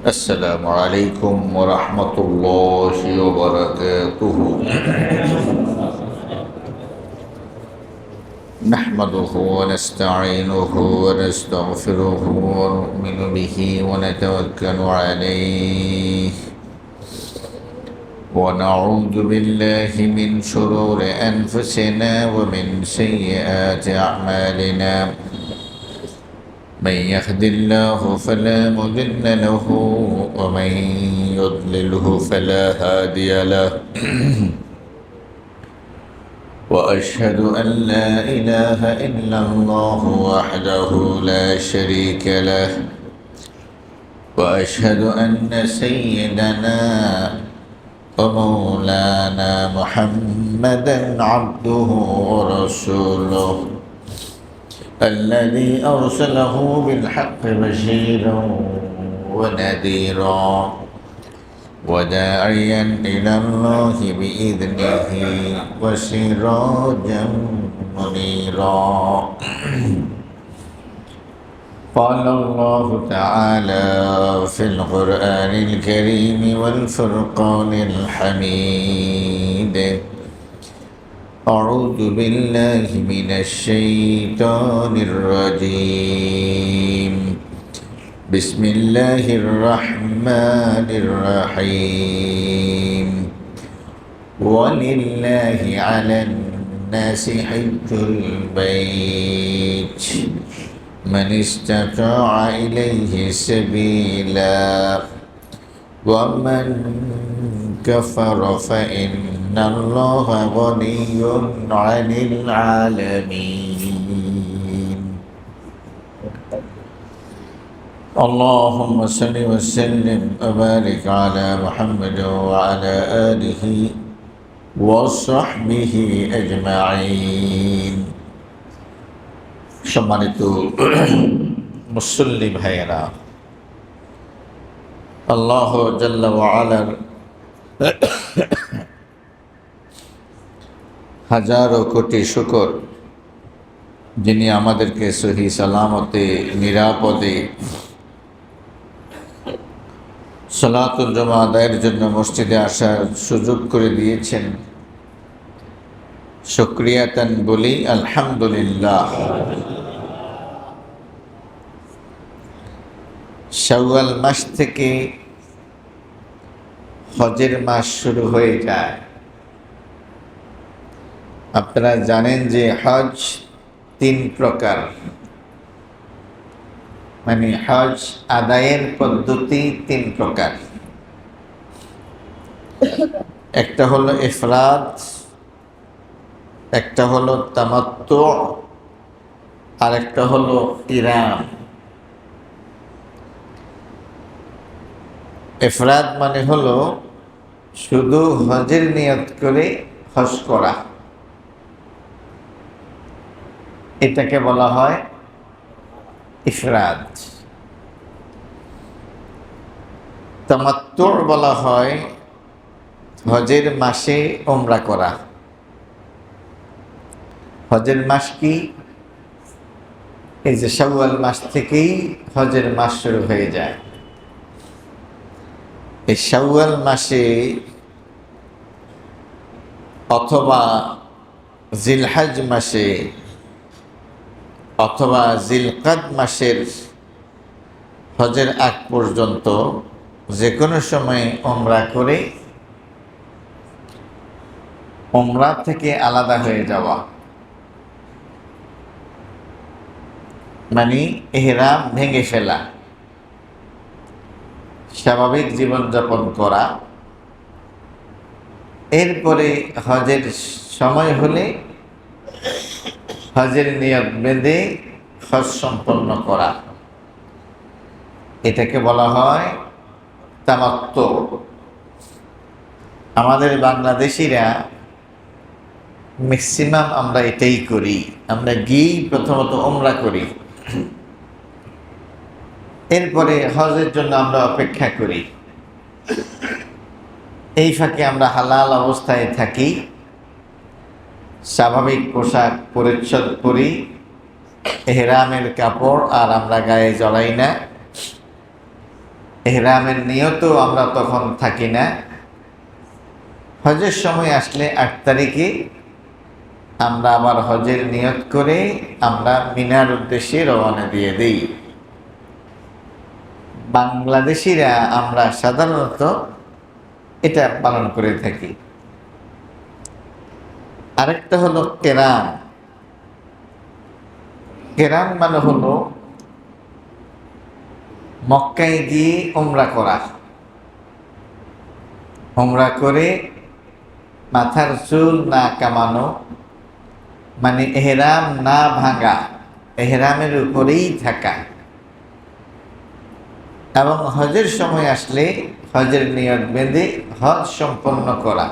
السلام عليكم ورحمة الله وبركاته. نحمده ونستعينه ونستغفره ونؤمن به ونتوكل عليه ونعوذ بالله من شرور أنفسنا ومن سيئات أعمالنا. من يهد الله فلا مضل له ومن يضلله فلا هادي له. وأشهد أن لا إله إلا الله وحده لا شريك له. وأشهد أن سيدنا ومولانا محمدا عبده ورسوله الذي أرسله بالحق بشيرا ونذيرا وداعيا إلى الله بإذنه وسراجا منيرا. قال الله تعالى في القرآن الكريم والفرقان الحميد: أعوذ بالله من الشيطان الرجيم. بسم الله الرحمن الرحيم. ولله على الناس حج البيت من استطاع إليه سبيلا ومن كفر فإن الله غني عن العالمين. اللهم صل وسلم وبارك على محمد وعلى آله وصحبه أجمعين. সম্মানিত মুসল্লি ভাইয়েরা, আল্লাহ জাল্লা ওয়া আলার হাজারো কোটি শুকর, যিনি আমাদেরকে সহি সালামতে নিরাপদে সালাতুল জুমা আদায়ের জন্য মসজিদে আসার সুযোগ করে দিয়েছেন। শুকরিয়াতান বলি আলহামদুলিল্লাহ। শাওয়াল মাস থেকে হজের মাস শুরু হয়ে যায়। আপনারা জানেন যে হজ 3 প্রকার, মানে হজ আদায়ের পদ্ধতি 3 প্রকার। একটা হলো ইফরাদ, একটা হলো তামাত্তু, আর একটা হলো কিরান। ইফরাদ মানে হলো শুধু হজের নিয়ত করে হজ করা, এটাকে বলা হয় ইফরাদ। তামাত্তু বলা হয় হজের মাসে উমরা করা। হজের মাস কি? এই যে শাওয়াল মাস থেকেই হজের মাস শুরু হয়ে যায়। এই শাওয়াল মাসে অথবা জিলহজ মাসে অথবা জিলকাদ মাসের হজের আগ পর্যন্ত যে কোনো সময় উমরা করে উমরা থেকে আলাদা হয়ে যাওয়া, মানে ইহরাম ভেঙে ফেলা, স্বাভাবিক জীবনযাপন করা। এরপরে হজের সময় হলে হজের নিয়ত বেঁধে হজ সম্পন্ন করা, এটাকে বলা হয় তামাত্তু। আমাদের বাংলাদেশিরা ম্যাক্সিমাম আমরা এটাই করি। আমরা গিয়েই প্রথমত উমরা করি, এরপরে হজের জন্য আমরা অপেক্ষা করি। এই ফাঁকে আমরা হালাল অবস্থায় থাকি, স্বাভাবিক পোশাক পরিচ্ছদ পরি, এহরামের কাপড় আর আমরা গায়ে জড়াই না। ইহরামের নিয়তও আমরা তখন থাকি না। হজের সময় আসলে 8 তারিখে আমরা আবার হজের নিয়ত করে আমরা মিনার উদ্দেশ্যে রওনা দিয়ে দিই। বাংলাদেশিরা আমরা সাধারণত এটা পালন করে থাকি। আরেকটা হলো কেরান। কেরান মানে হলো মক্কায় গিয়ে উমরা করা। উমরা করে মাথার চুল না কামানো, মানে এহরাম না ভাঙা, এহরামের উপরেই থাকা, এবং হজের সময় আসলে হজের নিয়ত বেঁধে হজ সম্পন্ন করা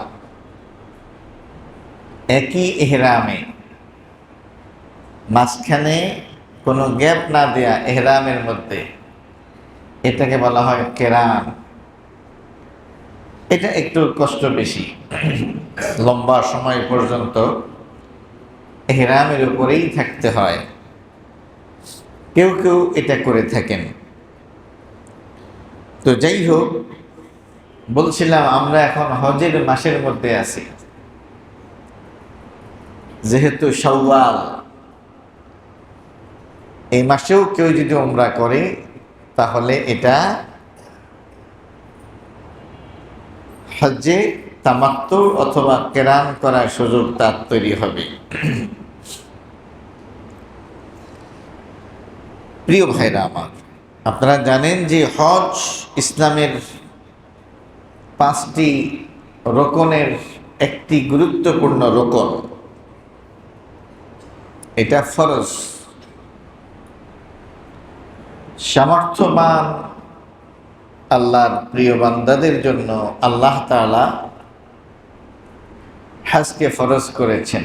একই এহরামে, মাঝখানে কোনো গ্যাপ না দেয়া এহরামের মধ্যে, এটাকে বলা হয় কেরান। এটা একটু কষ্ট বেশি, লম্বা সময় পর্যন্ত এহরামের উপরেই থাকতে হয়। কেউ কেউ এটা করে থাকেন। তো যাই হোক, বলছিলাম আমরা এখন হজের মাসের মধ্যে আছি। যেহেতু শাওয়াল, এই মাসেও কেউ যদি উমরা করে তাহলে এটা হজ্জে তামাত্তু অথবা কেরান করার সুযোগ তার তৈরি হবে। প্রিয় ভাইরা আমার, আপনারা জানেন যে হজ ইসলামের 5টি রকনের একটি গুরুত্বপূর্ণ রকন। এটা ফরজ। সামর্থ্যবান আল্লাহর প্রিয় বান্দাদের জন্য আল্লাহ তাআলা হজকে ফরজ করেছেন।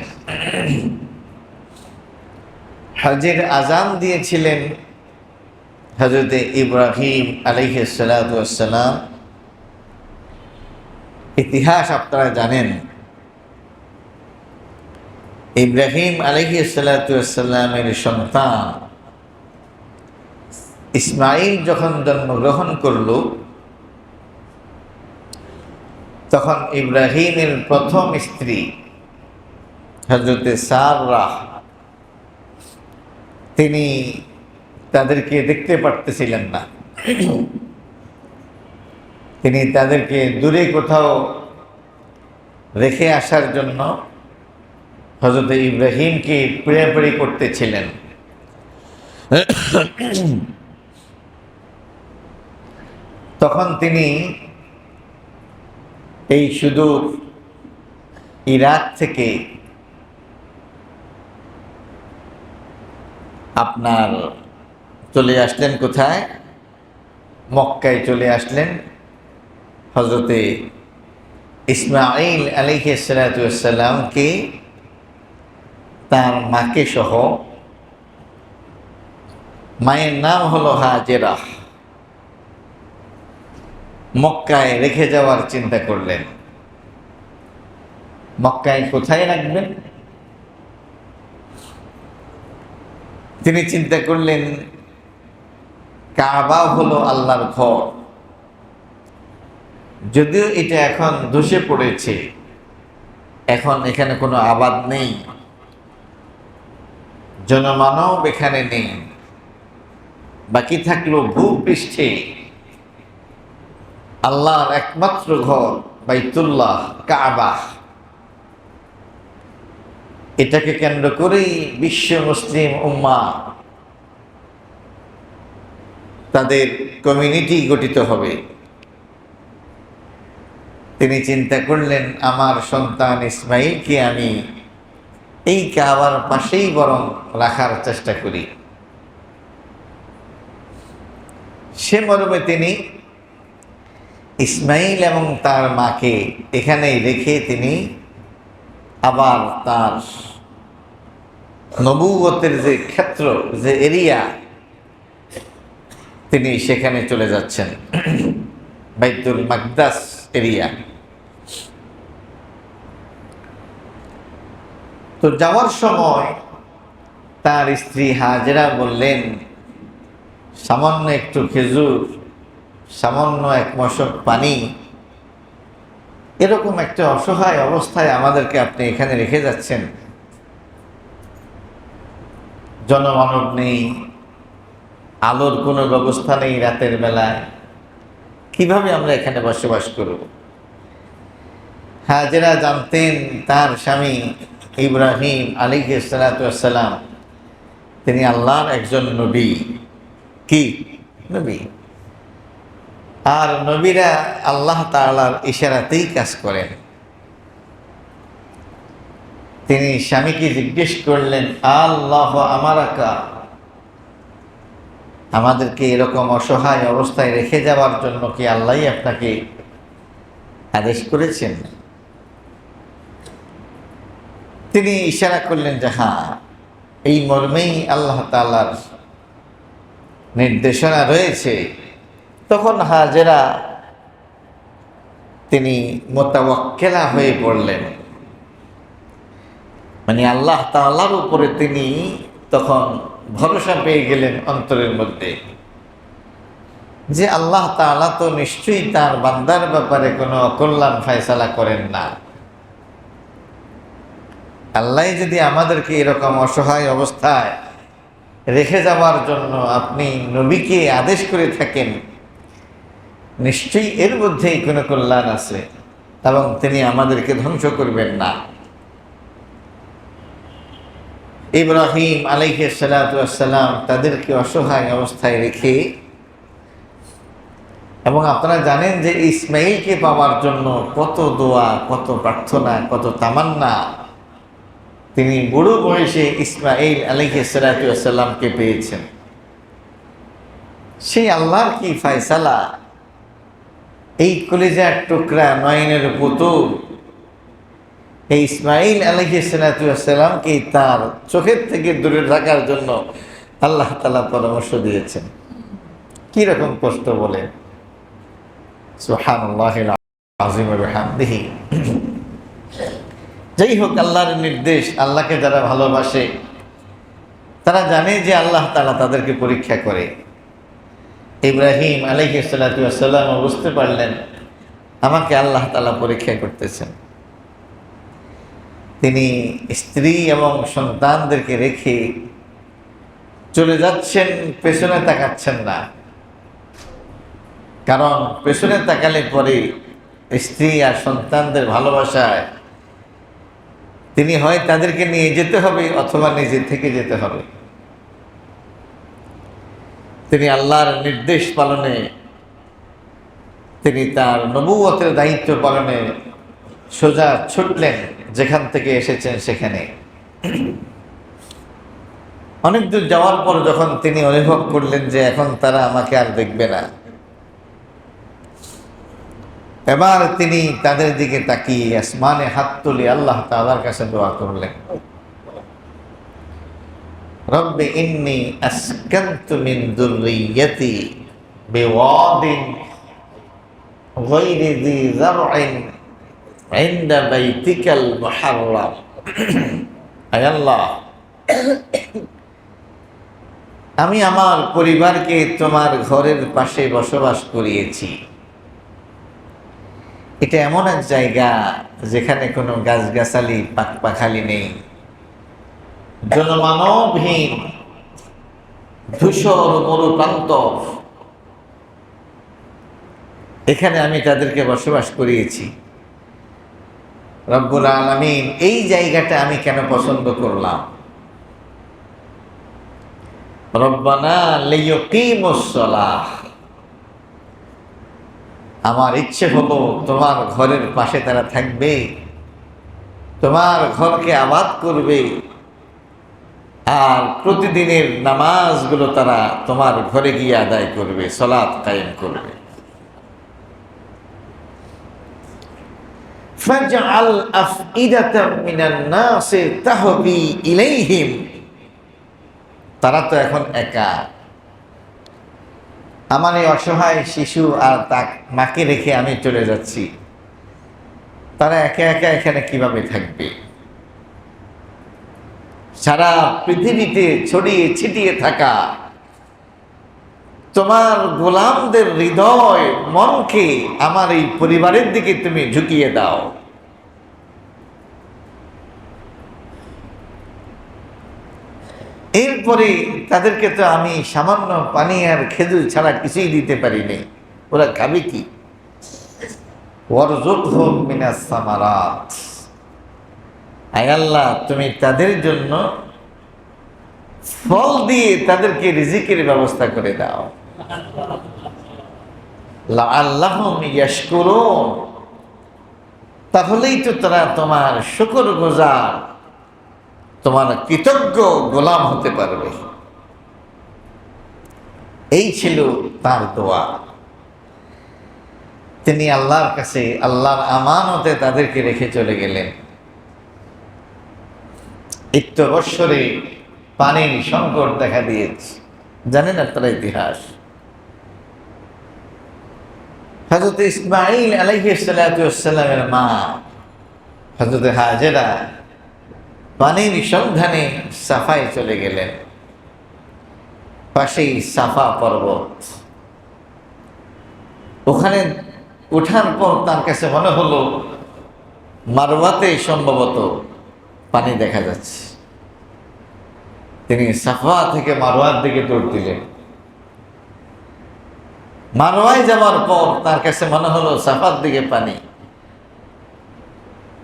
হজের আযান দিয়েছিলেন হযরতে ইব্রাহিম আলাইহিস সালাতু ওয়াস সালাম। ইতিহাস আপনারা জানেন, ইব্রাহিম আলাইহিস সালাতু ওয়াস সালামের সন্তান ইসমাঈল যখন জন্মগ্রহণ করল, তখন ইব্রাহিমের প্রথম স্ত্রী হযরতে সারাহ, তিনি তাদেরকে দেখতে পারতেছিলেন না। তিনি তাদেরকে দূরে কোথাও রেখে আসার জন্য হযরতে ইব্রাহিমকে পিড়াপিড়ি করতেছিলেন। তখন তিনি এই সুদূর ইরাক থেকে আপনার চলে আসলেন কোথায়? মক্কায় চলে আসলেন। হযরতে ইসমাঈল আলাইহিস সালাতু ওয়াস সালামকে তার মাকে সহ, মায়ের নাম হলো হাজেরা, মক্কায় রেখে যাওয়ার চিন্তা করলেন। মক্কায় কোথায় রাখবেন? তিনি চিন্তা করলেন কাবা হলো আল্লাহর ঘর, যদিও এটা এখন ধসে পড়েছে, এখন এখানে কোনো আবাদ নেই, জনমানব এখানে নেই, বাকি থাকলো ভূপৃষ্ঠে আল্লাহর একমাত্র ঘর বাইতুল্লাহ কাবা। এটাকে কেন্দ্র করেই বিশ্ব মুসলিম উম্মাহ তাদের কমিউনিটি গঠিত হবে। তিনি চিন্তা করলেন আমার সন্তান ইসমাঈলকে আমি এই কাবার পাশেই বরং রাখার চেষ্টা করি। সে মর্মে তিনি ইসমাঈল এবং তার মাকে এখানেই রেখে তিনি আবার তার নবুয়তের যে ক্ষেত্র, যে এরিয়া, তিনি সেখানে চলে যাচ্ছেন, বাইতুল মাকদাস এরিয়া। তো যাওয়ার সময় তার স্ত্রী হাজেরা বললেন, সামান্য একটু খেজুর সামান্য এক মশক পানি, এরকম একটা অসহায় অবস্থায় আমাদেরকে আপনি এখানে রেখে যাচ্ছেন। জনমানব নেই, আলোর কোনো ব্যবস্থা নেই রাতের বেলায়, কিভাবে আমরা এখানে বসবাস করব? হাজেরা জানতেন তার স্বামী ইব্রাহিম আলাইহিস সালাতু ওয়াস সালাম তিনি আল্লাহর একজন নবী। কি নবী? আর নবীরা আল্লাহ তাআলার ইশারাতেই কাজ করেন। তিনি স্বামীকে জিজ্ঞেস করলেন, আল্লাহ আমারাকা, আমাদেরকে এরকম অসহায় অবস্থায় রেখে যাওয়ার জন্য কি আল্লাহই আপনাকে আদেশ করেছেন? তিনি ইশারা করলেন যে হ্যাঁ, এই মর্মেই আল্লাহ তাআলার নির্দেশনা রয়েছে। তখন হাজেরা তিনি মুতাওয়াক্কিলা হয়ে পড়লেন, মানে আল্লাহ তাআলার উপরে তিনি তখন ভরসা পেয়ে গেলেন অন্তরের মধ্যে, যে আল্লাহ তাআলা তো নিশ্চয়ই তার বান্দার ব্যাপারে কোনো অকল্যাণ ফয়সালা করেন না। আল্লাহ যদি আমাদেরকে এরকম অসহায় অবস্থায় রেখে যাওয়ার জন্য আপনি নবীকে আদেশ করে থাকেন, নিশ্চয়ই এর মধ্যেই কোনো কল্যাণ আছে এবং তিনি আমাদেরকে ধ্বংস করবেন না। ইব্রাহিম আলাইহিস সালাতু ওয়াস সালাম তাদেরকে অসহায় অবস্থায় রেখে, এবং আপনারা জানেন যে ইসমাঈলকে পাওয়ার জন্য কত দোয়া, কত প্রার্থনা, কত তামান্না। তিনি বুড়ো বয়সে ইসমাঈল আলাইহিস সালাতু ওয়াস সালামকে পেয়েছেন। সেই আল্লাহর কি ফয়সালা, এই কলিজার টুকরা নয়নের পুতুল এই ইসমাঈল আলাইহিস সালাতু ওয়াস সালামকে তার চোখের থেকে দূরে রাখার জন্য আল্লাহ তাআলা পরামর্শ দিয়েছেন। কি রকম কষ্ট বলেন! সুবহানাল্লাহিল আযীম ওয়া বিহামদিহি। যাই হোক, আল্লাহর নির্দেশ, আল্লাহকে যারা ভালোবাসে তারা জানে যে আল্লাহ তাআলা তাদেরকে পরীক্ষা করে। ইব্রাহিম আলাইহিস সালাতু ওয়াস সালাম বুঝতে পারলেন আমাকে আল্লাহ তাআলা পরীক্ষা করতেছেন। তিনি স্ত্রী এবং সন্তানদেরকে রেখে চলে যাচ্ছেন, পেছনে তাকাচ্ছেন না। কারণ পেছনে তাকালে পরে স্ত্রী আর সন্তানদের ভালোবাসায় তিনি হয় তাদেরকে নিয়ে যেতে হবে অথবা নিজে থেকে যেতে হবে। তিনি আল্লাহর নির্দেশ পালনে, তিনি তার নবুয়তের দায়িত্ব পালনে সোজা ছুটলেন যেখান থেকে এসেছেন সেখানে। অনেক দূর যাওয়ার পর যখন তিনি অনুভব করলেন যে এখন তারা আমাকে আর দেখবে না, এবার তিনি তাদের দিকে তাকিয়ে আসমানে হাত তুলে আল্লাহ তাআলার কাছে দোয়া করলেন, রব্বি ইন্নী আসকানতু মিন যুররিয়্যাতি বিওয়াদিন গায়রি যী যারইন ইনদা বাইতিকাল মুহাররাম। আয় আল্লাহ, আমি আমার পরিবারকে তোমার ঘরের পাশে বসবাস করিয়েছি। এটা এমন এক জায়গা যেখানে কোনো গাছগাছালি পাখালি নেই, জনমানবহীন ধূসর মরুপ্রান্ত, এখানে আমি তাদেরকে বসবাস করিয়েছি। রব্বুল আলামিন, এই জায়গাটা আমি কেন পছন্দ করলাম? রব্বানা লিয়ুকিমুস সালাহ, আমার ইচ্ছে হলো তোমার ঘরের পাশে তারা থাকবে, তোমার ঘরকে আবাদ করবে, আর প্রতিদিনের নামাজগুলো তারা তোমার ঘরে গিয়ে আদায় করবে, সালাত কায়েম করবে। ফাজআল আফইদাতাম মিনান নাসি তাহবি ইলাইহিম, তারা তো এখন একা, আমার এই অসহায় শিশু আর তার মাকে রেখে আমি চলে যাচ্ছি, তারা একা একা এখানে কিভাবে থাকবে? সারা পৃথিবীতে ছড়িয়ে ছিটিয়ে থাকা তোমার গোলামদের হৃদয় মনকে আমার এই পরিবারের দিকে তুমি ঝুঁকিয়ে দাও। এরপরে তাদেরকে তো আমি সামান্য পানি আর খেজুর ছাড়া কিছুই দিতে পারিনি, ওরা খাবে কি? ওয়ারযুকহুম মিনাস সামারাত, আয় আল্লাহ তুমি তাদের জন্য ফল দিয়ে তাদেরকে রিজিকের ব্যবস্থা করে দাও। লাআল্লাহুম ইয়াশকুরুন, তাহলেই তো তারা তোমার শুকরগুজার, তোমার কৃতজ্ঞ গোলাম হতে পারবে। এই ছিল তার দোয়া। তিনি আল্লাহর কাছে আল্লাহর আমানতে তাদেরকে রেখে চলে গেলেন। একটু বৎসরে পানির সংকট দেখা দিয়েছে, জানেন আপনারা ইতিহাস। হযরত ইসমাঈল আলাইহিস সালাতু ওয়াস সালামের মা হযরত হাজেরা পানির সন্ধানে সাফায় চলে গেলেন। পাশেই সাফা পর্বত, ওখানে ওঠার পর তার কাছে মনে হলো মারওয়াতে সম্ভবত পানি দেখা যাচ্ছে। তিনি সাফা থেকে মারওয়ার দিকে দৌড় দিলেন। মারওয়ায় যাওয়ার পর তার কাছে মনে হলো সাফার দিকে পানি।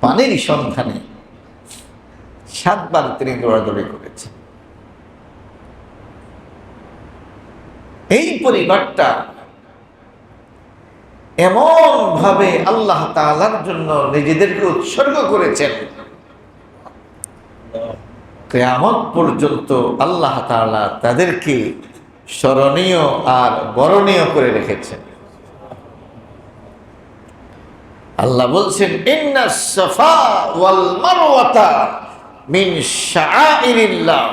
পানির সন্ধানে 7 বার তিনি দৌড়াদৌড়ি করেছেন। এই পরিবারটা এমন ভাবে আল্লাহ তাআলার জন্য নিজেদেরকে উৎসর্গ করেছেন, কিয়ামত পর্যন্ত আল্লাহ তাআলা তাদেরকে স্মরণীয় আর বরণীয় করে রেখেছেন। আল্লাহ বলছেন, ইন্নাস সাফা ওয়াল মারওয়াতা মিন শাআইরিল্লাহ।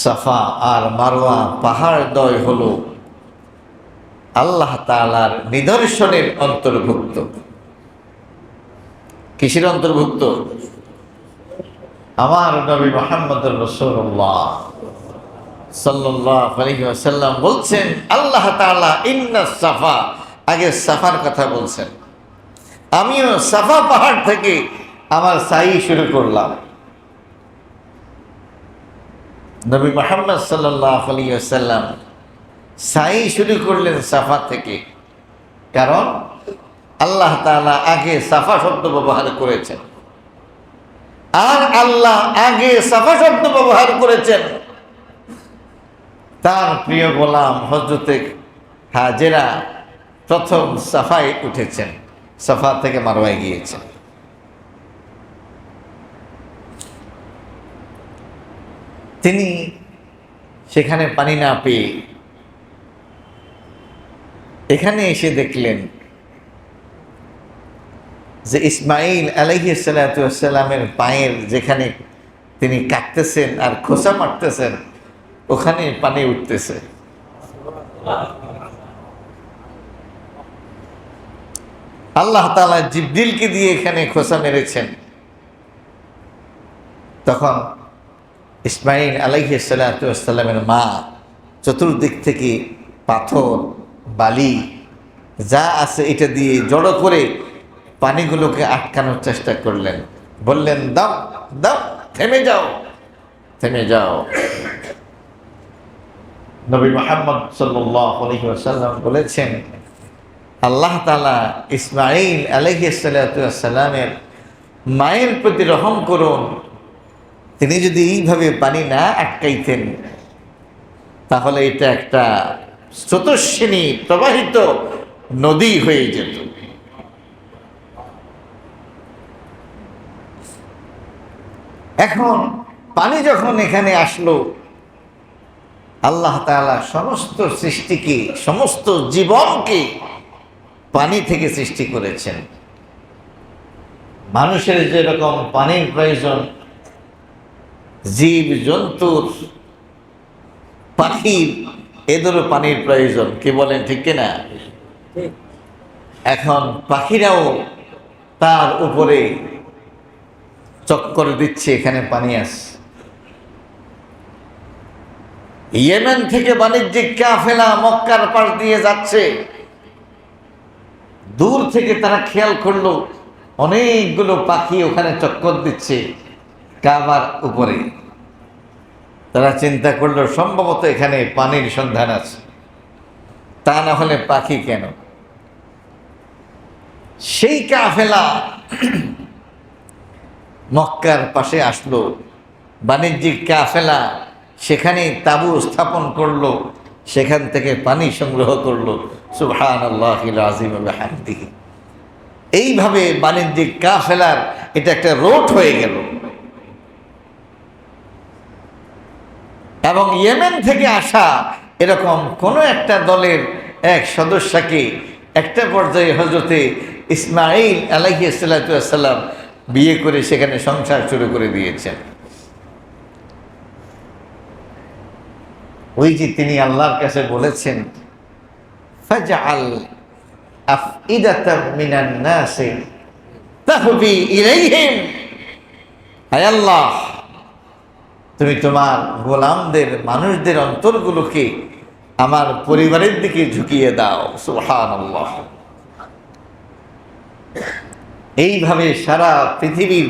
সাফা আর মারওয়া পাহাড় দ্বয় হলো আল্লাহ তাআলার নিদর্শনের অন্তর্ভুক্ত। কিসের অন্তর্ভুক্ত? আমার নবী মুহাম্মদুর রাসূলুল্লাহ সাল্লাল্লাহু আলাইহি ওয়াসাল্লাম বলছেন, আল্লাহ তাআলা ইন্নাস সাফা, আগে সাফার কথা বলছেন। আমিও সাফা পাহাড় থেকে আমার সাই শুরু করলাম। নবী মুহাম্মদ সাল্লাল্লাহু আলাইহি ওয়াসাল্লাম সাই শুরু করলেন সাফা থেকে, কারণ আল্লাহ তাআলা আগে সাফা শব্দ ব্যবহার করেছেন, আর আল্লাহ আগে সাফা শব্দ ব্যবহার করেছেন তার প্রিয় গোলাম হযরতে হাজেরা প্রথম সাফায় উঠেছেন, সাফা থেকে মারওয়ায় গিয়েছেন। তিনি সেখানে পানি না পেয়ে এখানে এসে দেখলেন যে ইসমাঈল আলাইহিস সালাতু ওয়াস সালামের পায়ের যেখানে তিনি কাটতেছেন আর খোসা মারতেছেন ওখানে পানি উঠতেছে। আল্লাহ তাআলা জিবরিলকে দিয়ে এখানে খোসা মেরেছেন। তখন ইসমাঈল আলাইহিস সালাতু ওয়াস সালামের মা চতুর্দিক থেকে পাথর, বালি যা আছে এটা দিয়ে জড়ো করে পানিগুলোকে আটকানোর চেষ্টা করলেন। বললেন, দাও দাও, থেমে যাও, থেমে যাও। নবী মুহাম্মদ সাল্লাল্লাহু আলাইহি ওয়াসাল্লাম বলেছেন, আল্লাহ তাআলা ইসমাঈল আলাইহিস সালাতু ওয়াস সালামের মায়ের প্রতি রহম করুন। তিনি যদি এইভাবে পানি না আটকাইতেন তাহলে এটা একটা স্রোতস্বিনী প্রবাহিত নদী হয়ে যেত। এখন পানি যখন এখানে আসলো, আল্লাহ তাআলা সমস্ত সৃষ্টিকে, সমস্ত জীবনকে পানি থেকে সৃষ্টি করেছেন। মানুষের যেরকম পানির প্রয়োজন, জীব জন্তুর, পাখির এদেরও পানির প্রয়োজন। কি বলেন, ঠিক কিনা? এখন পাখিরাও তার উপরে চক্কর দিচ্ছে, এখানে পানি আছে। ইয়েমেন থেকে বাণিজ্যিক কাফেলা মক্কার পাশ দিয়ে যাচ্ছে। দূর থেকে তারা খেয়াল করলো অনেকগুলো পাখি ওখানে চক্কর দিচ্ছে কাবার উপরে। তারা চিন্তা করলো সম্ভবত এখানে পানির সন্ধান আছে, তা না হলে পাখি কেন? সেই কাফেলা মক্কার পাশে আসলো, বাণিজ্যিক কাফেলা সেখানে তাঁবু স্থাপন করলো, সেখান থেকে পানি সংগ্রহ করলো। সুবহানাল্লাহিল আযীম ওয়া বিহামদিহি। এইভাবে বাণিজ্যিক কাফেলার এটা একটা রোট হয়ে গেল। এবং ইয়েমেন থেকে আসা এরকম কোনো একটা দলের এক সদস্যকে একটা পর্যায়ে হযরতে ইসমাঈল আলাইহিস সালাতু ওয়াস সালাম বিয়ে করে সেখানে সংসার শুরু করে দিয়েছেন। ওই যে তিনি আল্লাহর কাছে বলেছেন, ফাজআল আফইদাতাম মিনান নাসি তাহবি ইলাইহিম, হে আল্লাহ তুমি তোমার গোলামদের, মানুষদের অন্তরগুলোকে আমার পরিবারের দিকে ঝুঁকিয়ে দাও। সুবহানাল্লাহ। এইভাবে সারা পৃথিবীর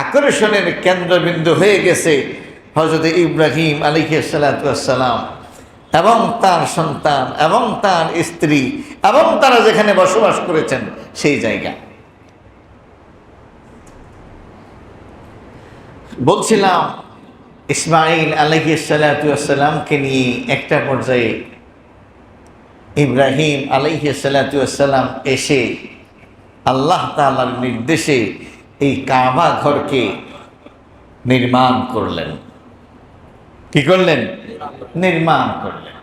আকর্ষণের কেন্দ্রবিন্দু হয়ে গেছে হযরত ইব্রাহিম আলাইহিস সালাতু ওয়াস সালাম এবং তার সন্তান এবং তার স্ত্রী এবং তারা যেখানে বসবাস করেছেন সেই জায়গা। বলছিলাম ইসমাঈল আলাইহিস সালাতু ওয়াস সালামকে নিয়ে একটা পর্যায়ে ইব্রাহিম আলাইহিস সালাতু ওয়াস সালাম এসে আল্লাহ তাআলার নির্দেশে এই কাবা ঘরকে নির্মাণ করলেন। কি করলেন? নির্মাণ করলেন।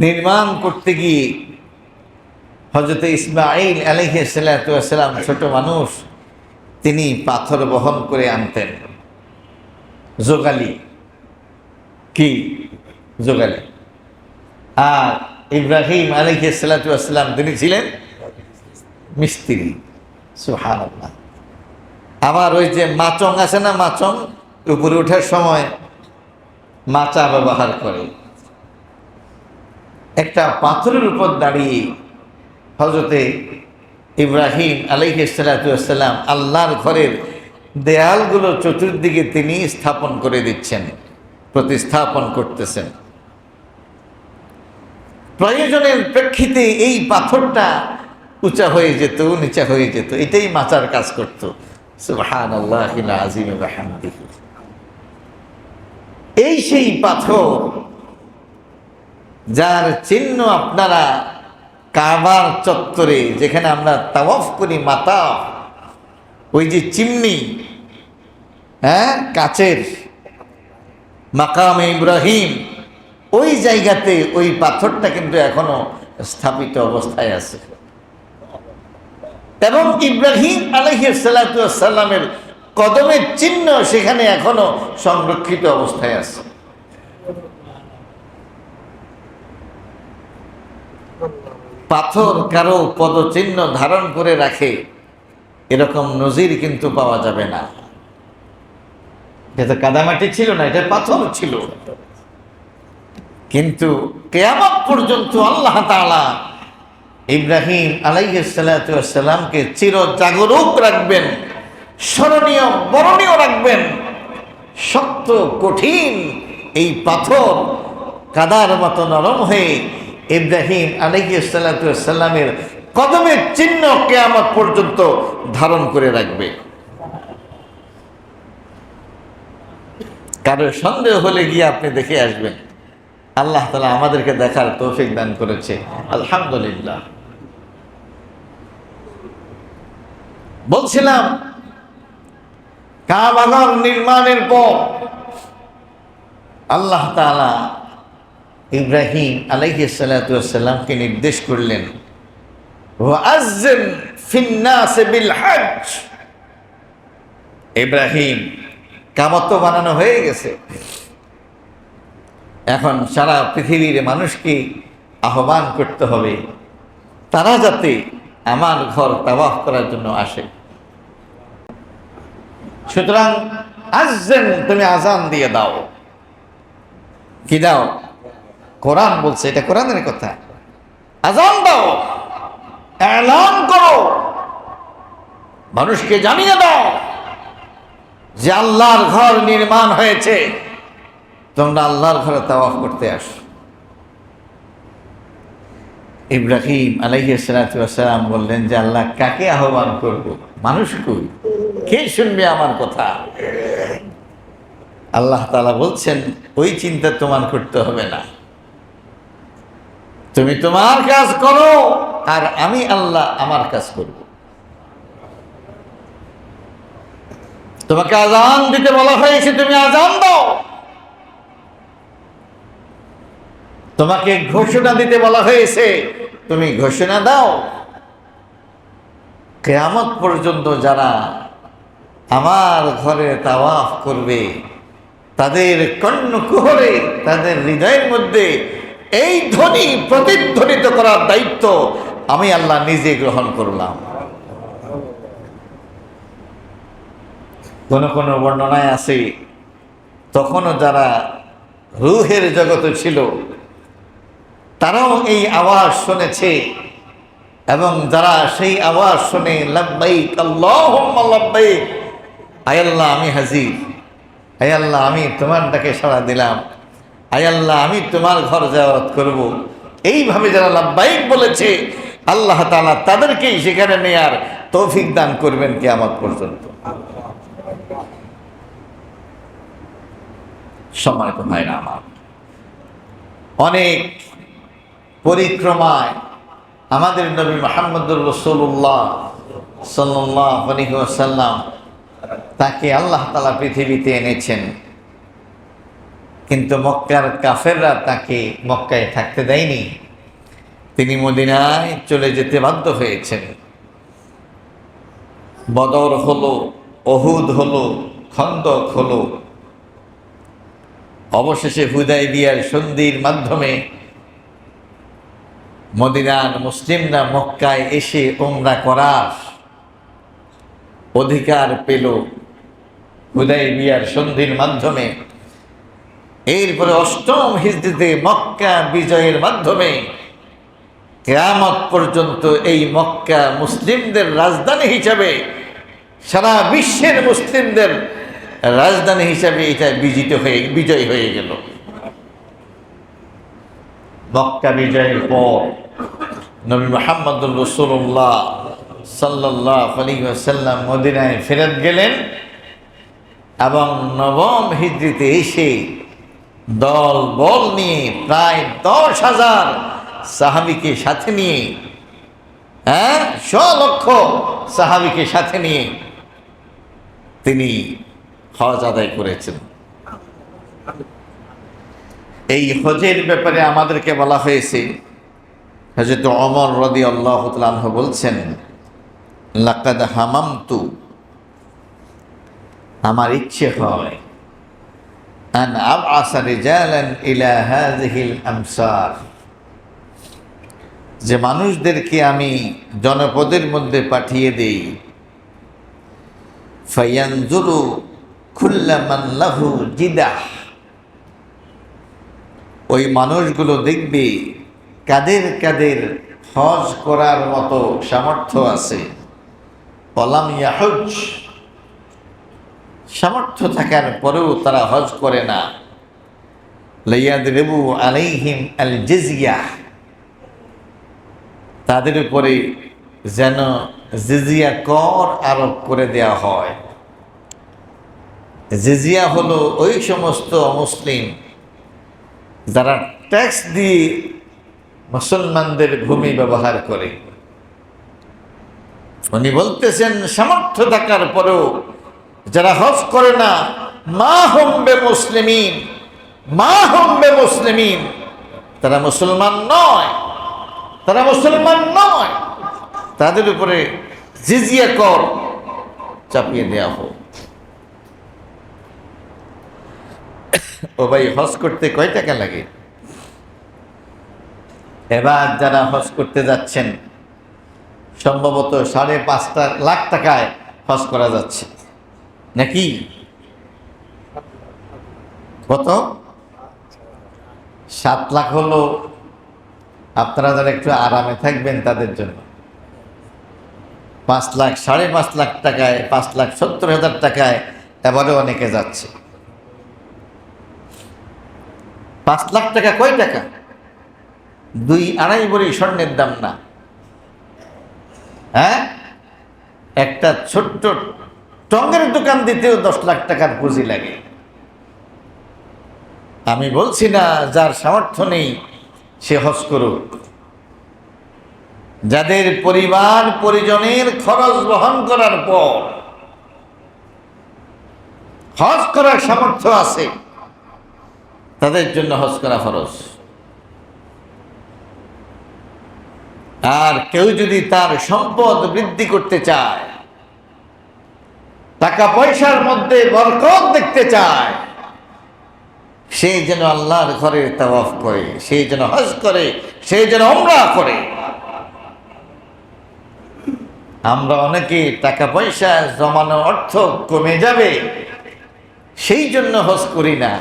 নির্মাণ করতে গিয়ে হযরত ইসমাঈল আলাইহিস সালাতু ওয়াস সালাম ছোট মানুষ, তিনি পাথর বহন করে আনতেন। যোগালি, কি যোগালি। আর ইব্রাহিম আলাইহিস সালাতু ওয়াস সালাম তিনি ছিলেন মিস্ত্রি। সুবহানাল্লাহ। আবার ওই যে মাচং আছে না, মাচং উপরে ওঠার সময় মাচা ব্যবহার করে। একটা পাথরের উপর দাঁড়িয়ে হযরতে ইব্রাহিম আলাইহিস সালাতু ওয়াস সালাম আল্লাহর ঘরের দেয়ালগুলো চতুর্দিকে তিনি স্থাপন করে দিচ্ছেন, প্রতিস্থাপন করতেছেন। প্রয়োজনের প্রেক্ষিতে এই পাথরটা উঁচা হয়ে যেত, নিচা হয়ে যেত, এটাই মাচার কাজ করত। সুবহানাল্লাহিল আযীম ওয়া বিহামদিহি। এই সেই পাথর যার চিহ্ন আপনারা কাবার চত্বরে যেখানে আমরা তাওয়াফ করি, মাতা ওই যে চিমনি, হ্যাঁ, কাচের মাকামে ইব্রাহিম, ওই জায়গাতে ওই পাথরটা কিন্তু এখনো স্থাপিত অবস্থায় আছে। এবং ইব্রাহিম আলাইহিস সালাতু ওয়াস সালামের কদমের চিহ্ন সেখানে এখনো সংরক্ষিত অবস্থায় আছে। পাথর কারো পদচিহ্ন ধারণ করে রাখে এরকম নজির কিন্তু পাওয়া যাবে না। এটা কাদামাটি ছিল না, এটা পাথর ছিল। কিন্তু কিয়ামত পর্যন্ত আল্লাহ তাআলা ইব্রাহিম আলাইহিস সালাতু ওয়াস সালামকে চির জাগরুক রাখবেন, স্মরণীয় বরণীয় রাখবেন। শক্ত কঠিন এই পাথর কাদার মতো নরম হয়ে ইব্রাহিম আলাইহিস সালাতু ওয়াস সালামের কদমের চিহ্ন কিয়ামত পর্যন্ত ধারণ করে রাখবে। কারো সন্দেহ হলে গিয়ে আপনি দেখে আসবেন। আল্লাহ তাআলা আমাদেরকে দেখার তৌফিক দান করেছে, আলহামদুলিল্লাহ। বলছিলাম কাবা ঘর নির্মাণের পর আল্লাহ তাআলা ইব্রাহিম আলাইহিস সালাতু ওয়াস সালামকে নির্দেশ করলেন, ওয়াজ্জিন ফিন-নাস বিল হজ। ইব্রাহিম, কাবা তো বানানো হয়ে গেছে, এখন সারা পৃথিবীর মানুষকে আহ্বান করতে হবে তারা যাতে আমার ঘর তাওয়াফ করার জন্য আসে। সুতরাং আজ্জান, তুমি আজান দিয়ে দাও। কি দাও? কোরআন বলছে, এটা কোরআনের কথা। আযান দাও, এলান করো, মানুষকে জানিয়ে দাও যে আল্লাহর ঘর নির্মাণ হয়েছে, তোমরা আল্লাহর ঘরে তাওয়াফ করতে আসো। ইব্রাহিম আলাইহিস সালাতু ওয়াস সালাম বললেন যে আল্লাহ, কাকে আহ্বান করব? মানুষ কই, কে শুনবে আমার কথা? আল্লাহ তাআলা বলছেন, ওই চিন্তা তোমার করতে হবে না, তুমি তোমার কাজ করো আর আমি আল্লাহ আমার কাজ করব। তোমাকে আযান দিতে বলা হয়েছে, তুমি আযান দাও। তোমাকে ঘোষণা দিতে বলা হয়েছে, তুমি ঘোষণা দাও। কিয়ামত পর্যন্ত যারা আমার ঘরে তাওয়াফ করবে, তাদের কর্ণকুহরে, তাদের হৃদয়ের মধ্যে এই ধ্বনি প্রতিধ্বনিত করার দায়িত্ব আমি আল্লাহ নিজে গ্রহণ করলাম। কোন কোন বর্ণনায় আছে, তখনও যারা রূহের জগতে ছিল তারাও এই আওয়াজ শুনেছে, এবং যারা সেই আওয়াজ শুনে লাব্বাইক আল্লাহুম্মা লাব্বাইক, আয় আল্লাহ আমি হাজির, আয় আল্লাহ আমি তোমার ডাকে সাড়া দিলাম, আয় আল্লাহ আমি তোমার ঘর জিয়ারত করব, এইভাবে যারা লাব্বাইক বলেছে, আল্লাহ তাআলা তাদেরকেই সেখানে নেয়ার তৌফিক দান করবেন কিয়ামত পর্যন্ত। সম্মানিত ভাইরা আমার, অনেক পরিক্রমায় আমাদের নবী মুহাম্মদুর রাসূলুল্লাহ সাল্লাল্লাহু আলাইহি ওয়াসাল্লাম, তাকে আল্লাহ তাআলা পৃথিবীতে এনেছেন, কিন্তু মক্কার কাফেররা তাকে মক্কায় থাকতে দেয়নি। তিনি মদিনায় চলে যেতে বাধ্য হয়েছেন। বদর হলো, উহুদ হলো, খন্দক হলো, অবশেষে হুদায়বিয়ার সন্ধির মাধ্যমে মদিনার মুসলিমরা মক্কায় এসে উমরা করার অধিকার পেল হুদায়বিয়ার সন্ধির মাধ্যমে। এরপরে ৮ম হিজরিতে মক্কা বিজয়ের মাধ্যমে কিয়ামত পর্যন্ত এই মক্কা মুসলিমদের রাজধানী হিসাবে, সারা বিশ্বের মুসলিমদের রাজধানী হিসাবে এটা বিজয় হয়ে গেল। মক্কা বিজয়ের পর নবী মুহাম্মদুর রাসূলুল্লাহ সাল্লাল্লাহু আলাইহি ওয়াসাল্লাম মদিনায় ফেরত গেলেন, এবং ৯ম হিজরিতে এসে দল বল নিয়ে প্রায় ১০,০০০ সাহাবীকে সাথে নিয়ে, ১০০,০০০ সাহাবীকে সাথে নিয়ে তিনি হজ আদায় করেছেন। এই হজের ব্যাপারে আমাদেরকে বলা হয়েছে, হযরত ওমর রাদিয়াল্লাহু তাআলা আনহু বলছেন, লাকাদ হামামতু, আমার ইচ্ছে হয়, আন আবআসা রিজালান ইলা হাযিহিল আমসার, যে মানুষদেরকে আমি জনপদের মধ্যে পাঠিয়ে দেই, ফায়ানজুরু কুল্লা মান লাহু জিদাহ, ওই মানুষগুলো দেখবে কাদের কাদের হজ করার মতো সামর্থ্য আছে, ওয়ালাম ইয়াহুজ, সামর্থ্য থাকার পরেও তারা হজ করে না, লাইয়াদরিবু আলাইহিম আল জিজিয়া, তাদের উপরে যেন জিজিয়া কর আরোপ করে দেয়া হয়। জিজিয়া হলো ওই সমস্ত মুসলিম যারা ট্যাক্স দিয়ে মুসলমানদের ভূমি ব্যবহার করে। উনি বলতেছেন, সামর্থ্য থাকার পরেও যারা হজ করে না, মা হুম বে মুসলিমিন, মা হুম বে মুসলিমিন, তারা মুসলমান নয়, তারা মুসলমান নয়, তাদের উপরে জিজিয়া কর চাপিয়ে দেওয়া হোক। ও ভাই, হজ করতে কয় টাকা লাগে? এবার যারা হজ করতে যাচ্ছেন সম্ভবত ৫.৫ লাখ টাকায় হজ করা যাচ্ছে নাকি? কত? 7 লাখ হলো আপনারা যারা একটু আরামে থাকবেন তাদের জন্য। 5 লাখ, 5.5 লাখ টাকায়, 5,70,000 টাকায় এবারে অনেকে যাচ্ছে। 5 লাখ টাকা কয় টাকা? 2-2.5 ভরি স্বর্ণের দাম না? হ্যাঁ, একটা ছোট্ট টঙ্গের দোকান দিতেও 10 লাখ টাকার পুঁজি লাগে। আমি বলছি না যার সামর্থ্য নেই সে হজ করুক, যাদের পরিবার পরিজনের খরচ বহন করার পর হজ করার সামর্থ্য আছে তাদের জন্য হজ করা ফরজ। আর কেউ যদি তার সম্পদ বৃদ্ধি করতে চায়, টাকা পয়সার মধ্যে বরকত দেখতে চায়, সে যেন আল্লাহর ঘরে তাওয়াফ করে, সে যেন হজ করে, সে যেন উমরা করে। আমরা অনেকে টাকা পয়সা জমানো অর্থ কমে যাবে সেই জন্য হজ করি না,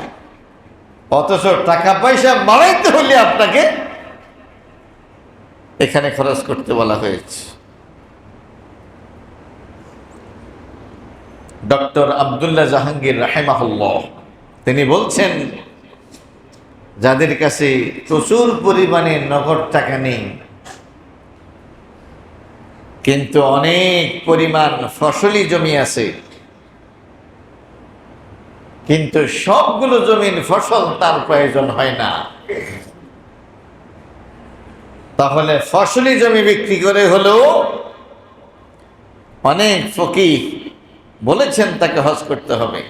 অথচ টাকা পয়সা বাড়াইতে হলে আপনাকে এখানে খরচ করতে বলা হয়েছে। ডক্টর আব্দুল্লাহ জাহাঙ্গীর রাহিমাহুল্লাহ তিনি বলছেন, যাদের কাছে প্রচুর পরিমাণে নগদ টাকা নেই কিন্তু অনেক পরিমাণ ফসলি জমি আছে, কিন্তু সবগুলো জমির ফসল তার প্রয়োজন হয় না, তাহলে ফসলি জমি বিক্রি করে হলেও অনেক ফকিহ বলেছেন তাকে হজ করতে হবে।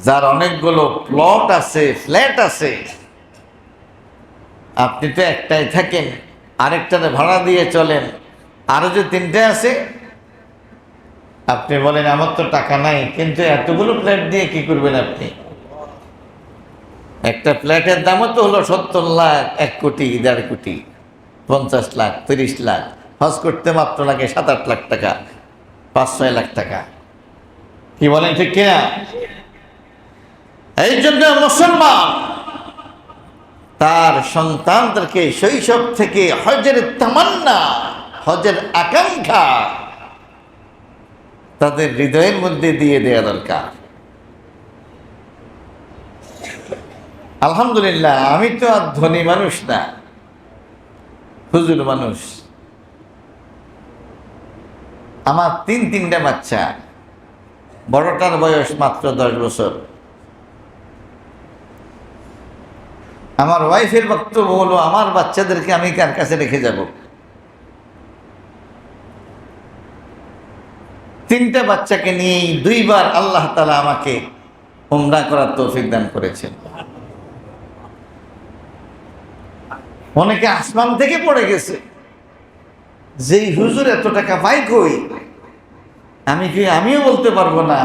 যার অনেকগুলো প্লট আছে, ফ্ল্যাট আছে, আপনি তো একটাই থাকেন, আরেকটাতে ভাড়া দিয়ে চলেন, আরো যে 3টে আছে, আপনি বলেন আমার তো টাকা নাই, কিন্তু এতগুলো ফ্ল্যাট দিয়ে কি করবেন আপনি? একটা ফ্ল্যাটের দামও তো হলো 70 লাখ, 1 কোটি, 1.5 কোটি, 50 লাখ, 30 লাখ। হজ করতে মাত্র লাগে 7-8 লাখ টাকা, 5-6 লাখ টাকা। কি বলেন ঠিক কিনা? এই জন্য মুসলমান তার সন্তানদেরকে শৈশব থেকে হজের তামান্না, হজের আকাঙ্ক্ষা তাদের হৃদয়ের মধ্যে দিয়ে দেওয়া দরকার। আলহামদুলিল্লাহ, আমি তো আর ধনী মানুষ না, হুজুর মানুষ। আমার 3-3টে বাচ্চা, বড়টার বয়স মাত্র 10 বছর। আমার ওয়াইফের বক্তব্য হলো, আমার বাচ্চাদেরকে আমি কার কাছে রেখে যাব? 3টে বাচ্চাকে নিয়েই 2 বার আল্লাহ তাআলা আমাকে উমরা করার তৌফিক দান করেছেন। অনেকে আসমান থেকে পড়ে গেছে, যেই হুজুর এত টাকা পাই কই? আমিও বলতে পারবো না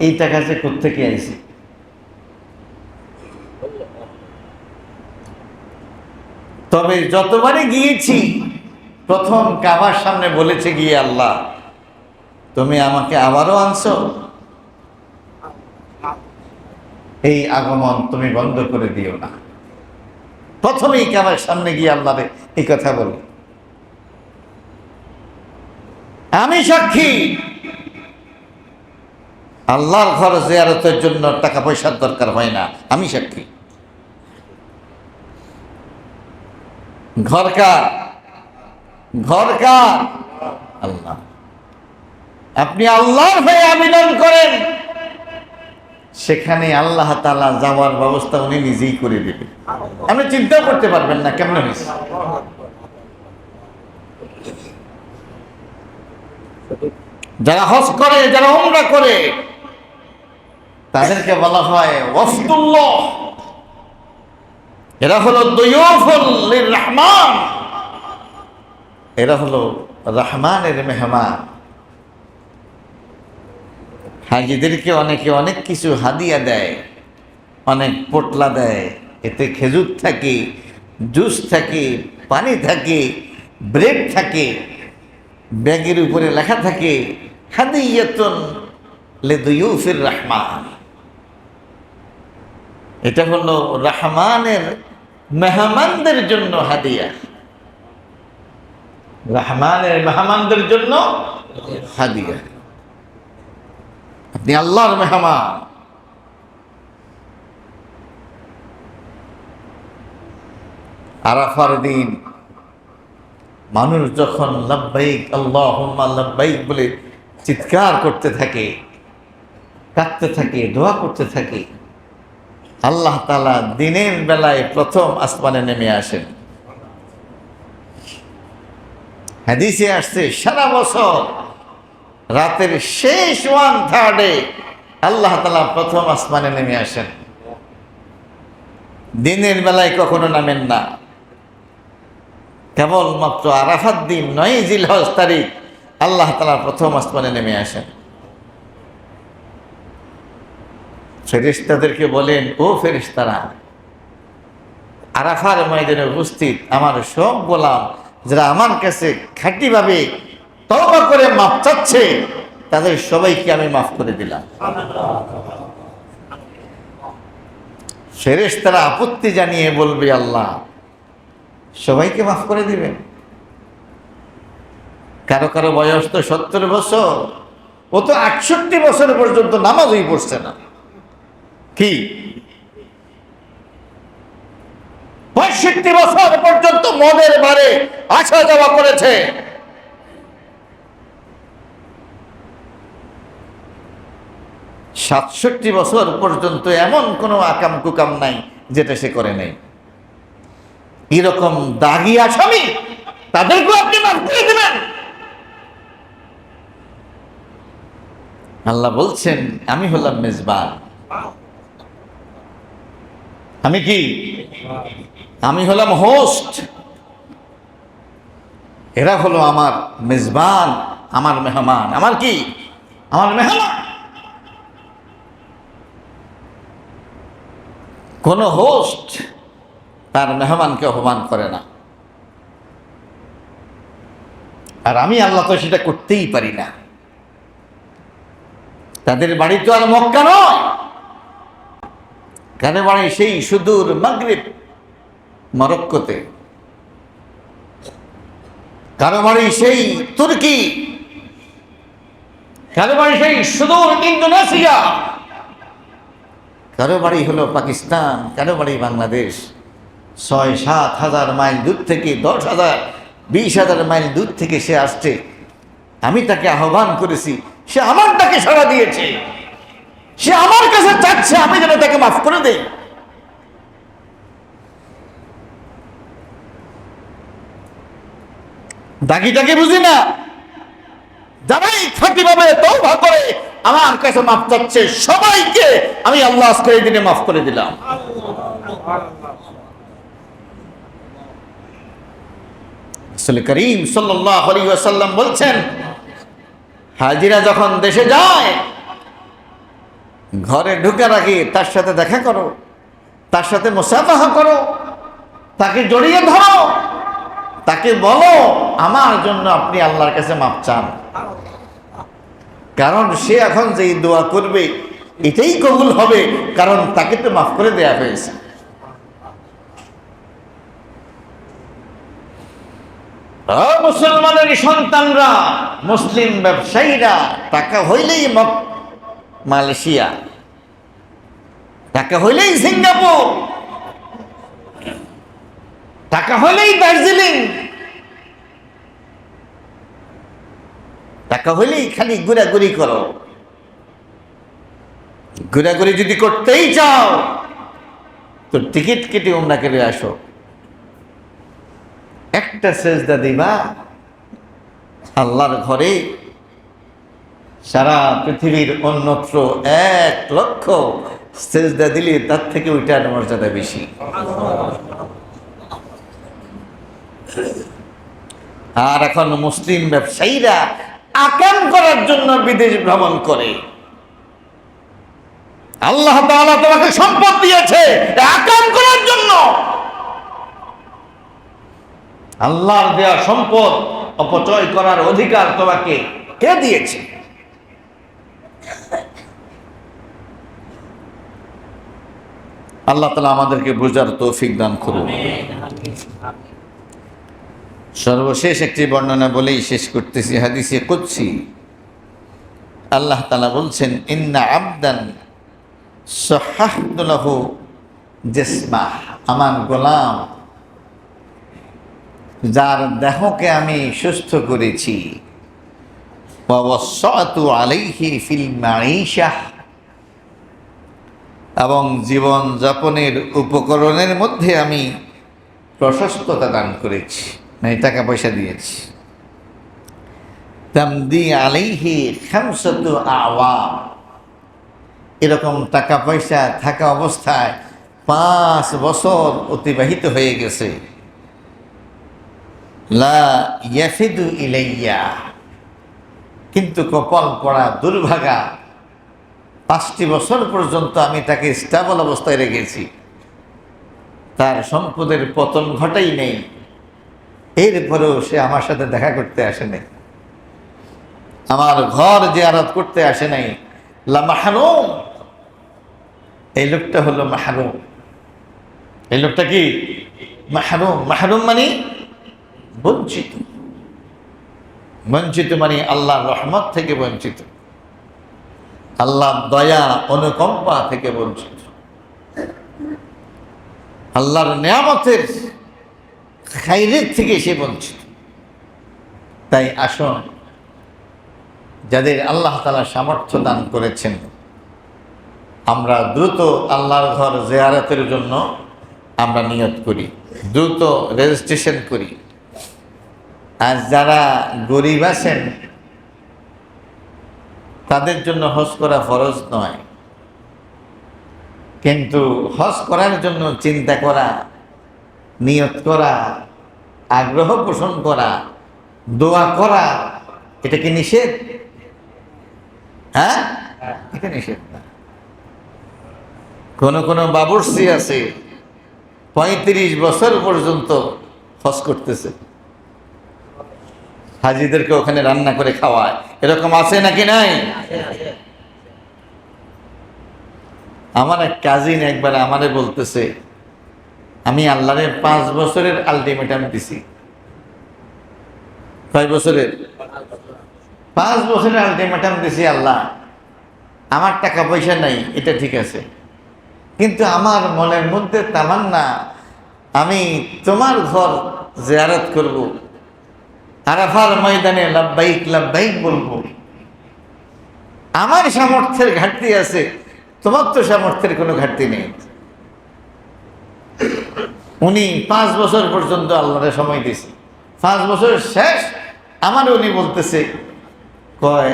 এই টাকা যে কোত্থেকে আইছে। তবে যতবারই গিয়েছি প্রথম কাবার সামনে বলেছে গিয়ে, আল্লাহ তুমি আমাকে আবারও আনছো, এই আগমন তুমি বন্ধ করে দিও না। প্রথমেই কাবার সামনে গিয়ে আল্লাহরে এই কথা বলি। আমি সাক্ষী, আল্লাহর ঘর জিয়ারতের জন্য টাকা পয়সার দরকার হয় না, আমি সাক্ষী। ঘর কার? ঘর কার? আল্লাহ। আপনি আল্লাহর হয়ে আবেদন করেন, সেখানে আল্লাহ তাআলা যাওয়ার ব্যবস্থা উনি নিজেই করে দেবেন। আপনি চিন্তাও করতে পারবেন না কেমন হয়েছে। যারা হজ করে, যারা উমরা করে, তাদেরকে বলা হয় ওয়াফদুল্লাহ। এরা হলো দুয়ুফুল লিররহমান, এরা হলো রহমানের মেহমান। হাজিদেরকে অনেকে অনেক কিছু হাদিয়া দেয়, অনেক পোটলা দেয়, এতে খেজুর থাকে, জুস থাকে, পানি থাকে, ব্রেড থাকে, ব্যাগের উপরে লেখা থাকে হাদিয়াতুন লিদুয়ুফির রহমান। এটা হলো রহমানের মেহমানদের জন্য হাদিয়া। রহমানের মেহমানদের জন্য হাদিয়া। আপনি আল্লাহর মেহমান। আরাফার দিন মানুষ যখন লাব্বাইক আল্লাহুম্মা লাব্বাইক বলে চিৎকার করতে থাকে, কাঁদতে থাকে, দোয়া করতে থাকে, আল্লাহ তাআলা দিনের বেলায় প্রথম আসমানে নেমে আসেন। হাদিসে আসছে সারা বছর রাতের শেষ 1/3 আল্লাহ তাআলা প্রথম আসমানে নেমে আসেন। দিনের বেলায় কখনো নামেন না। কেবলমাত্র আরাফাত দিন 9 জিলহজ তারিখ আল্লাহ তাআলা প্রথম আসমানে নেমে আসেন। ফেরেশতাদেরকে বলেন, ও ফেরেশতারা, আরাফার ময়দানে উপস্থিত আমার সব গোলাম যারা আমার কাছে খাঁটিভাবে তওবা করে মাফ চাচ্ছে, তাদের সবাইকে আমি মাফ করে দিলাম। ফেরেশতারা আপত্তি জানিয়ে বলবে, আল্লাহ সবাইকে মাফ করে দিবেন? কারো কারো বয়স তো 70 বছর, ও তো 68 বছর পর্যন্ত নামাজই পড়ছে না। কি 65 বছর পর্যন্ত মদের বারে আসা যাওয়া করেছে। 67 বছর পর্যন্ত এমন কোনো আকাম কুকাম নাই যেটা সে করে নাই। এরকম দাগি আসামি তাদেরকে আপনি মাফ করে দিবেন? আল্লাহ বলছেন, আমি হলাম মেজবান। আমি কি? আমি হলাম হোস্ট। এরা হলো আমার মেজবান, আমার মেহমান। আমার কি? আমার মেহমান। কোন হোস্ট তার মেহমানকে অপমান করে না। আর আমি আল্লাহ তো সেটা করতেই পারি না। তাদের বাড়ি তো আর মক্কা নয়, কারো বাড়ি সেই সুদূর মাগরিব মরক্কোতে, কারো বাড়ি সেই তুর্কি, কারো বাড়ি সেই সুদূর ইন্দোনেশিয়া, কারো বাড়ি হলো পাকিস্তান, কারো বাড়ি বাংলাদেশ। 6-7 হাজার মাইল দূর থেকে, 10,000 20,000 মাইল দূর থেকে সে আসছে। আমি তাকে আহ্বান করেছি, সে আমার ডাকে সাড়া দিয়েছে, সে আমার কাছে চাচ্ছে আমি যেন তাকে মাফ করে দেই। দাগিটাকে বুঝি না, যারাই খাঁটিভাবে তওবা করে আমার কাছে মাফ চাচ্ছে, সবাইকে আমি আল্লাহ আজকে এই দিনে মাফ করে দিলাম। রাসূল করিম সাল্লাল্লাহু আলাইহি ওয়াসাল্লাম বলছেন, হাজিরা যখন দেশে যায়, ঘরে ঢুকার আগে তার সাথে দেখা করো, তার সাথে মুসাফাহা করো, তাকে জড়িয়ে ধরো, তাকে বলো আমার জন্য আপনি আল্লাহর কাছে মাফ চান। কারণ সে এখন যেই দোয়া করবে এটাই কবুল হবে, কারণ তাকে তো মাফ করে দেয়া হয়েছে। মুসলমানের সন্তানরা, মুসলিম ব্যবসায়ীরা, টাকা হইলেই মালয়েশিয়া, টাকা হইলেই সিঙ্গাপুর, টাকা হইলেই দার্জিলিং, টাকা হইলেই খালি ঘোরাঘুরি করো। ঘোরাঘুরি যদি করতেই চাও তো টিকিট কেটে উমরা করে আসো। একটা সেজদা দিবা আল্লাহর ঘরে, সারা পৃথিবীর অন্যত্র 1 লক্ষ সেজদা দিলে তার থেকে ওইটার মর্যাদা বেশি। আর এখন মুসলিম ব্যবসায়ীরা আকাম করার জন্য বিদেশ ভ্রমণ করে। আল্লাহ তাআলা তোমাকে সম্পদ দিয়েছে আকাম করার জন্য। আল্লাহর দেওয়া সম্পদ অপচয় করার অধিকার তোমাকে কে দিয়েছে? আল্লাহ তাআলা আমাদেরকে বুঝার তৌফিক দান করুন। সর্বশেষ একটি বর্ণনা বলেই শেষ করতেছি। হাদিসে কুদসি আল্লাহ তাআলা বলছেন, ইন্না আবদান সাহাহতু লাহু জিসমাহ, আমার গোলাম যার দেহকে আমি সুস্থ করেছি, ওয়া ওয়াসসাতু আলাইহি ফিল মাঈশাহ, এবং জীবন যাপনের উপকরণের মধ্যে আমি প্রশস্ততা দান করেছি, মানে টাকা পয়সা দিয়েছি। তামদি আলাইহি খামসাতু আওয়াম, এরকম টাকা পয়সা থাকা অবস্থায় 5 বছর অতিবাহিত হয়ে গেছে। লা ইয়াফিদু ইলাইয়া, কিন্তু কপাল পড়া দুর্ভাগা 5টি বছর পর্যন্ত আমি তাকে স্টেবল অবস্থায় রেখেছি, তার সম্পদের পতন ঘটাই নেই, এরপরেও সে আমার সাথে দেখা করতে আসে নাই, আমার ঘর জিয়ারত করতে আসে নাই। লা মাহরুম, এই লোকটা হলো মাহরুম। এই লোকটা কি মাহরুম? মাহরুম মানে বঞ্চিত। বঞ্চিত মানে আল্লাহর রহমত থেকে বঞ্চিত, আল্লাহর দয়া অনুকম্পা থেকে বঞ্চিত, আল্লাহর নিয়ামতের খাইরের থেকে সে বঞ্চিত। তাই আসুন, যাদের আল্লাহ তাআলা সামর্থ্য দান করেছেন, আমরা দ্রুত আল্লাহর ঘর জিয়ারতের জন্য আমরা নিয়ত করি, দ্রুত রেজিস্ট্রেশন করি। আর যারা গরিব আছেন তাদের জন্য হজ করা ফরজ নয়, কিন্তু হজ করার জন্য চিন্তা করা, নিয়ত করা, আগ্রহ পোষণ করা, দোয়া করা, এটা কি নিষেধ? হ্যাঁ, এটা নিষেধ না। কোন কোন বাবুর্চি আছে 35 বছর পর্যন্ত হজ করতেছে, হাজিদেরকে ওখানে রান্না করে খাওয়ায়, এরকম আছে নাকি নাই? আমার এক কাজিন একবার আমারে বলতেছে, আমি আল্লাহরে 5 বছরের আলটিমেটাম দিছি। কয় বছরের? 5 বছরের আলটিমেটাম দিছি। আল্লাহ, আমার টাকা পয়সা নাই, এটা ঠিক আছে, কিন্তু আমার মনের মধ্যে তামান্না আমি তোমার ঘর জিয়ারত করব, আরাফার ময়দানে লাব্বাইক লাব্বাইক বলবো। আমার সামর্থ্যের ঘাটতি আছে, তোমার তো সামর্থ্যের কোনো ঘাটতি নেই। উনি 5 বছর পর্যন্ত আল্লাহর সময় দিয়েছে। 5 বছর শেষ, আমার উনি বলতেছে, কয়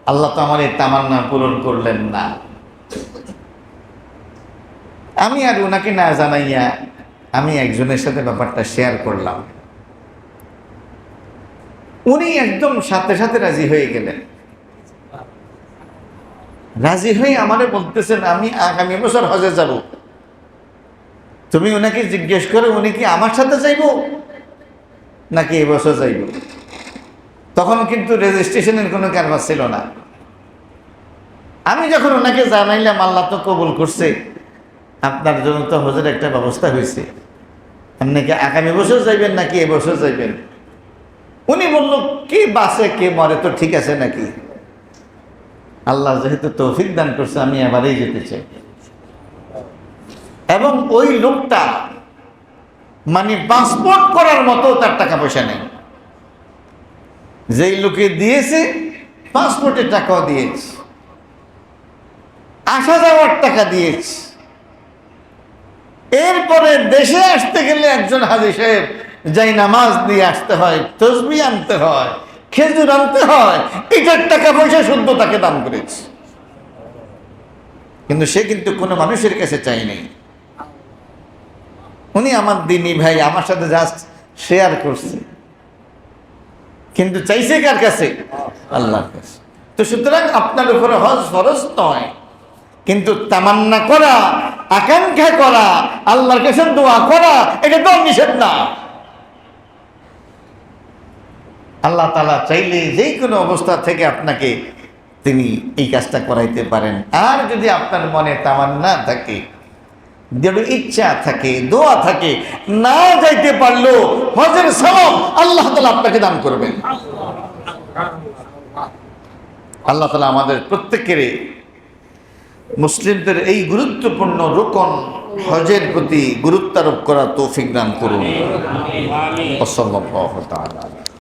আল্লাহ তো আমার এই তামান্না পূরণ করলেন না। আমি আর ওনাকে না জানাইয়া আমি একজনের সাথে ব্যাপারটা শেয়ার করলাম। উনি একদম সাথে সাথে রাজি হয়ে গেলেন। রাজি হয়ে আমারে বলতেছেন, আমি আগামী বছর হজে যাব। তুমি ওনাকে জিজ্ঞেস করো, উনি কি আমার সাথে যাইব নাকি এবছর যাইব? তখন কিন্তু রেজিস্ট্রেশনের কোনো কারবার ছিল না। আমি যখন ওনাকে জানাইলাম, আল্লাহ তো কবুল করছে, আপনার জন্য তো হজের একটা ব্যবস্থা হয়েছে, আপনি কি আগামী বছর যাইবেন নাকি এবছর যাইবেন? উনি বলল, কি বাসে কে মরে, তো ঠিক আছে নাকি? আল্লাহ যেহেতু তৌফিক দান করছে, আমি এবারেই যেতে চাই। এবং ওই লোকটা মানে পাসপোর্ট করার মতো তার টাকা পয়সা নেই। যেই লোকে দিয়েছে পাসপোর্টের টাকাও দিয়েছে, আসা যাওয়ার টাকা দিয়েছে। এরপরে দেশে আসতে গেলে একজন হাজী সাহেব যাই নামাজ দিয়ে আসতে হয়, তসবিহ আনতে হয়, খেজুর আনতে হয়, এটার টাকা পয়সা শুদ্ধ তাকে দান করেছে। কিন্তু সে কিন্তু কোনো মানুষের কাছে চাই নাই। উনি আমার দিনী ভাই, আমার সাথে জাস্ট শেয়ার করছে, কিন্তু চাইছে কার কাছে? আল্লাহর কাছে। তো সুতরাং আপনার উপরে হজ ফরজ নয়, কিন্তু তামান্না করা, আকাঙ্ক্ষা করা, আল্লাহর কাছে দোয়া করা, এটা তো নিষেধ না। আল্লাহ তাআলা চাইলে যে কোনো অবস্থা থেকে আপনাকে তিনি এই কাজটা করাইতে পারেন। আর যদি আপনার মনে তামান্না থাকে যেন ইচ্ছা থাকে, দোয়া থাকে, না যাইতে পারলেও হজের সওয়াব আল্লাহ তাআলা আপনাকে দান করবেন। আল্লাহ তাআলা আমাদের প্রত্যেকের মুসলিমদের এই গুরুত্বপূর্ণ রুকন হজের প্রতি গুরুত্ব আরোপ করা তৌফিক দান করুন। আমিন।